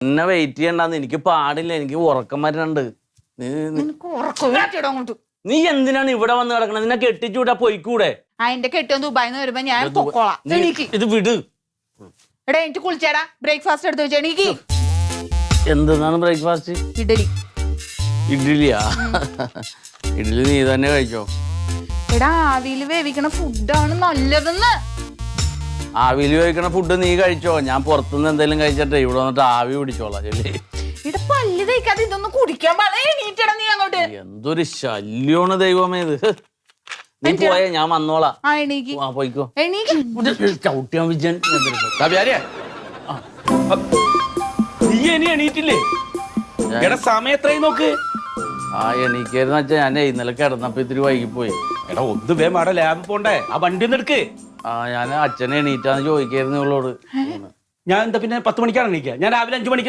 എന്നെ വെയിറ്റ് ചെയ്യണ്ടെന്ന് എനിക്ക് പാടില്ല, എനിക്ക് ഉറക്കം വരുന്നുണ്ട്. നീ എന്തിനാണ് ഇവിടെ വന്ന് കിടക്കണത്? നിന്നെ കെട്ടിച്ചൂടാ, പോയിക്കൂടെ? അതിന്റെ കെട്ടിയോ ദുബായിന്ന് വരുമ്പോ ഞാൻ പൊക്കോളാം. ഇത് വിട്. എടാ എനിക്ക് കുളിച്ചേടാ, ബ്രേക്ക്ഫാസ്റ്റ് എടുത്ത് വെച്ചാ എനിക്ക്. എന്താണ് ബ്രേക്ക്ഫാസ്റ്റ്? ഇഡലി. ഇഡ്ഡലിയാ? ഇഡ്ഡലി നീ തന്നെ കഴിച്ചോ. എടാ ആവിയിൽ വേവിക്കണ ഫുഡാണ് നല്ലതെന്ന്. ആവിയിൽ വേവിക്കണ ഫുഡ് നീ കഴിച്ചോ, ഞാൻ പുറത്തുനിന്ന് എന്തെങ്കിലും കഴിച്ചിട്ടേ ഇവിടെ വന്നിട്ട് ആവി പിടിച്ചോളാം. ചെല്ലേ ഇവിടെ പല്ല് തേക്കാതെ ഇതൊന്നും കുടിക്കാൻ പാടില്ല. നീ അങ്ങോട്ട്. എന്തൊരു ശല്യമാണ് ദൈവമേ ഇത്. നീ പോയ ഞാൻ വന്നോളാം. പോയിക്കോ. ചവിട്ടിയാൻ വിജയൻ. നീ ഇനി എണീറ്റില്ലേ? എടാ സമയം എത്രയും നോക്ക്. എണീക്കായിരുന്നു വെച്ചാ ഞാൻ ഇന്നലെ കിടന്നപ്പോ ഇത്തിരി വൈകിപ്പോയി. എടാ ഒന്ന് വേഗം അവിടെ ലാബിൽ പോണ്ടേ, ആ വണ്ടി ഒന്ന് എടുക്ക്. ഞാൻ അച്ഛനെ എണീറ്റാന്ന് ചോദിക്കായിരുന്നു ഇവളോട്. ഞാൻ എന്താ പിന്നെ 10 മണിക്കാണ് എണീക്കുക? ഞാൻ രാവിലെ 5 മണിക്ക്